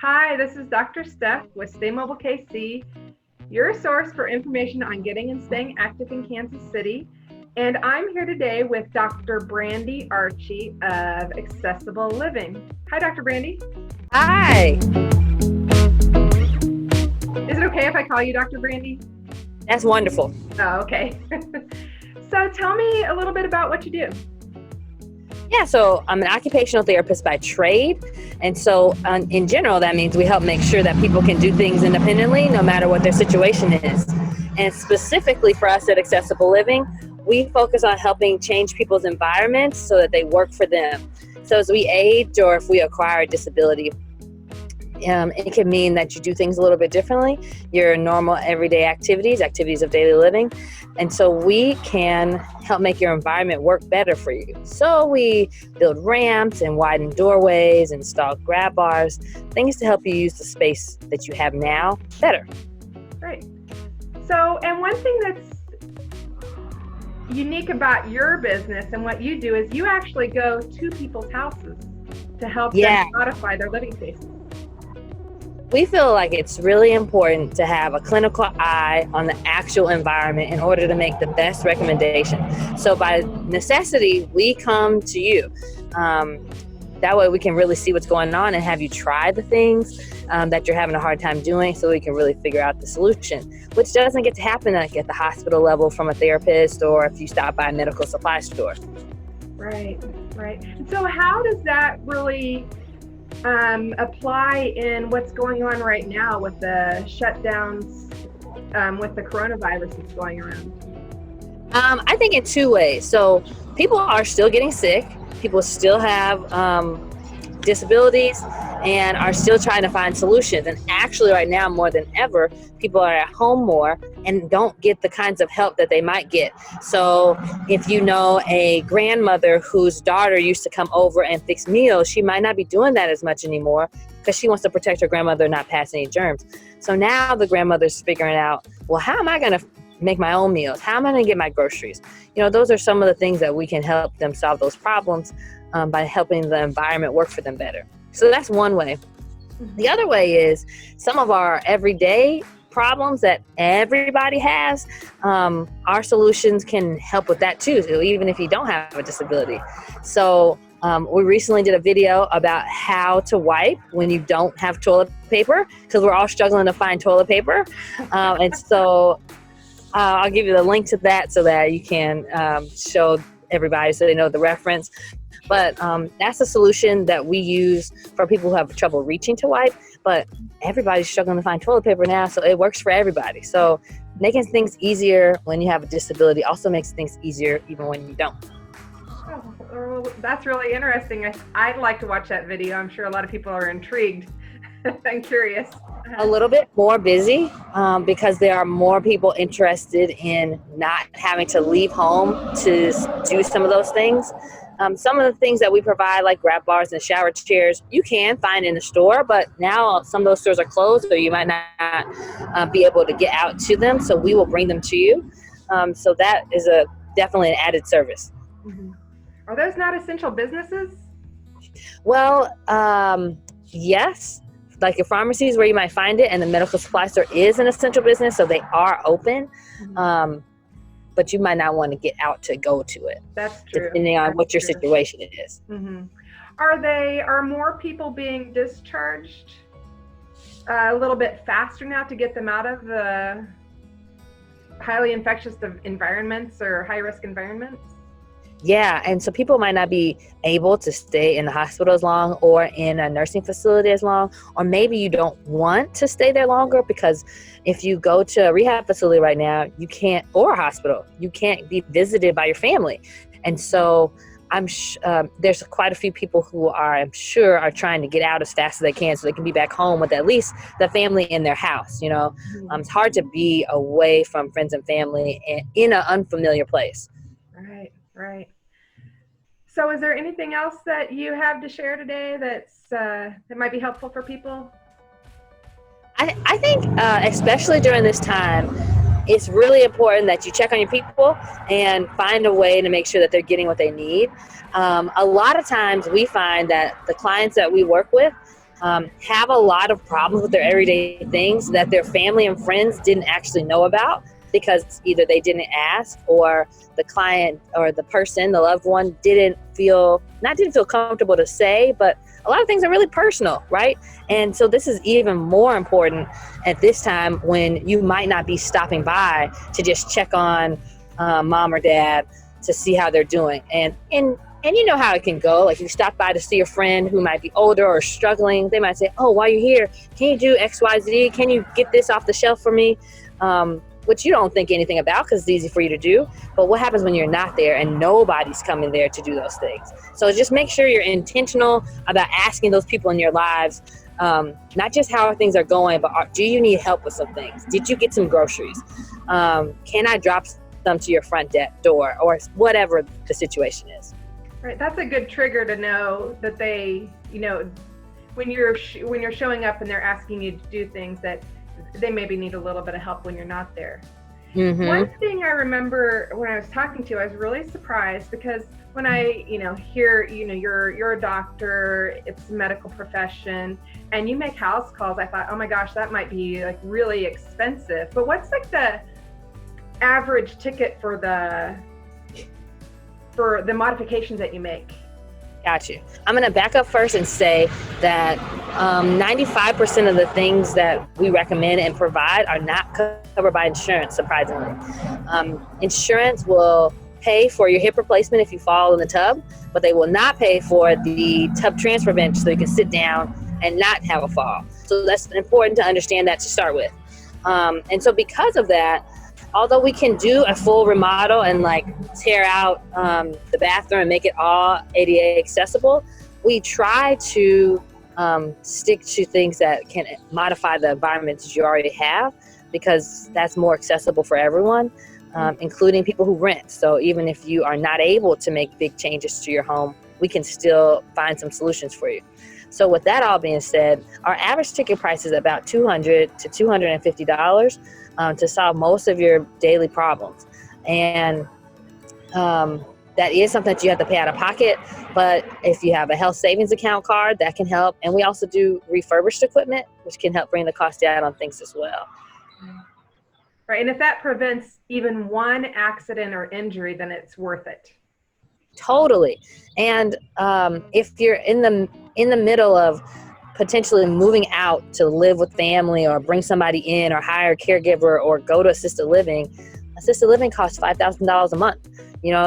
Hi, this is Dr. Steph with Stay Mobile KC, your source for information on getting and staying active in Kansas City. And I'm here today with Dr. Brandy Archie of AccessAble Living. Hi, Dr. Brandy. Hi. Is it okay if I call you Dr. Brandy? That's wonderful. Oh, okay. So tell me a little bit about what you do. Yeah, so I'm an occupational therapist by trade. And so in general, that means we help make sure that people can do things independently no matter what their situation is. And specifically for us at AccessAble Living, we focus on helping change people's environments so that they work for them. So as we age or if we acquire a disability, it can mean that you do things a little bit differently, your normal everyday activities of daily living. And so we can help make your environment work better for you. So we build ramps and widen doorways, install grab bars, things to help you use the space that you have now better. Great. So, and one thing that's unique about your business and what you do is you actually go to people's houses to help them modify their living spaces. We feel like it's really important to have a clinical eye on the actual environment in order to make the best recommendation. So by necessity, we come to you. That way we can really see what's going on and have you try the things that you're having a hard time doing so we can really figure out the solution, which doesn't get to happen like at the hospital level from a therapist or if you stop by a medical supply store. Right. So how does that really apply in what's going on right now with the shutdowns, with the coronavirus that's going around? I think in two ways. So people are still getting sick. People still have disabilities and are still trying to find solutions. And actually right now more than ever, people are at home more and don't get the kinds of help that they might get. So if you know a grandmother whose daughter used to come over and fix meals, she might not be doing that as much anymore because she wants to protect her grandmother and not pass any germs. So now the grandmother's figuring out, well, how am I going to make my own meals? How am I going to get my groceries? You know, those are some of the things that we can help them solve those problems by helping the environment work for them better. So that's one way. The other way is some of our everyday problems that everybody has, our solutions can help with that too, so even if you don't have a disability. So we recently did a video about how to wipe when you don't have toilet paper, because we're all struggling to find toilet paper. And so I'll give you the link to that so that you can show everybody so they know the reference. But that's a solution that we use for people who have trouble reaching to wipe, but everybody's struggling to find toilet paper now, so it works for everybody. So making things easier when you have a disability also makes things easier even when you don't. Oh, that's really interesting. I'd like to watch that video. I'm sure a lot of people are intrigued and curious. A little bit more busy because there are more people interested in not having to leave home to do some of those things. Some of the things that we provide, like grab bars and shower chairs, you can find in the store, but now some of those stores are closed, so you might not be able to get out to them, so we will bring them to you. So that is definitely an added service. Mm-hmm. Are those not essential businesses? Well, yes. Like your pharmacies where you might find it, and the medical supply store is an essential business, so they are open. Mm-hmm. But you might not want to get out to go to it. That's true. Depending on what your situation is. Mm-hmm. Are more people being discharged a little bit faster now to get them out of the highly infectious environments or high-risk environments? Yeah, and so people might not be able to stay in the hospital as long or in a nursing facility as long, or maybe you don't want to stay there longer because if you go to a rehab facility right now, you can't, or a hospital, you can't be visited by your family. And so there's quite a few people who I'm sure are trying to get out as fast as they can so they can be back home with at least the family in their house. You know, it's hard to be away from friends and family in an unfamiliar place. Right. So is there anything else that you have to share today that might be helpful for people? I think especially during this time, it's really important that you check on your people and find a way to make sure that they're getting what they need. A lot of times we find that the clients that we work with have a lot of problems with their everyday things that their family and friends didn't actually know about because either they didn't ask, or the client or the person, the loved one, didn't feel comfortable to say. But a lot of things are really personal, right? And so this is even more important at this time when you might not be stopping by to just check on mom or dad to see how they're doing. And you know how it can go. Like, you stop by to see a friend who might be older or struggling. They might say, oh, while you're here, can you do X, Y, Z? Can you get this off the shelf for me? Which you don't think anything about because it's easy for you to do. But what happens when you're not there and nobody's coming there to do those things? So just make sure you're intentional about asking those people in your lives, not just how things are going, but do you need help with some things? Did you get some groceries? Can I drop them to your front door, or whatever the situation is? Right, that's a good trigger to know that they, when you're showing up and they're asking you to do things, that they maybe need a little bit of help when you're not there. Mm-hmm. One thing I remember when I was talking to you, I was really surprised because when I, hear, you're a doctor, it's a medical profession, and you make house calls, I thought, oh my gosh, that might be like really expensive. But what's like the average ticket for the modifications that you make? Got you. I'm going to back up first and say that 95% of the things that we recommend and provide are not covered by insurance, surprisingly. Insurance will pay for your hip replacement if you fall in the tub, but they will not pay for the tub transfer bench so you can sit down and not have a fall. So that's important to understand that to start with. And so because of that, although we can do a full remodel and like tear out the bathroom and make it all ADA accessible, we try to stick to things that can modify the environments you already have, because that's more accessible for everyone, including people who rent. So even if you are not able to make big changes to your home, we can still find some solutions for you. So with that all being said, our average ticket price is about $200 to $250 to solve most of your daily problems. And that is something that you have to pay out of pocket. But if you have a health savings account card, that can help. And we also do refurbished equipment, which can help bring the cost down on things as well. Right. And if that prevents even one accident or injury, then it's worth it. Totally. And if you're in the middle of potentially moving out to live with family, or bring somebody in, or hire a caregiver, or go to assisted living costs $5,000 a month.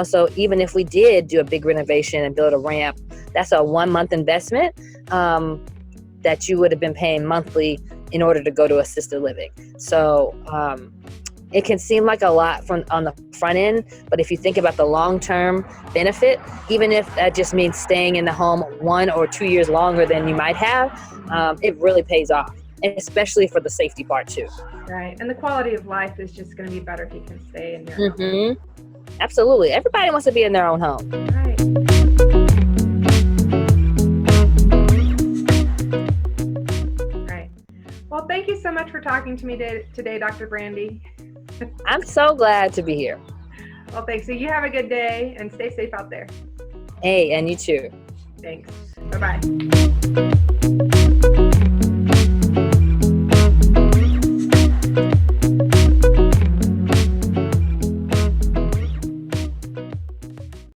So even if we did do a big renovation and build a ramp, that's a 1-month investment that you would have been paying monthly in order to go to assisted living. So it can seem like a lot on the front end, but if you think about the long-term benefit, even if that just means staying in the home 1 or 2 years longer than you might have, it really pays off, especially for the safety part too. Right, and the quality of life is just going to be better if you can stay in your home. Absolutely. Everybody wants to be in their own home. Right. Right. Well, thank you so much for talking to me today, Dr. Brandy. I'm so glad to be here. Well, thanks. So you have a good day and stay safe out there. Hey, and you too. Thanks. Bye-bye.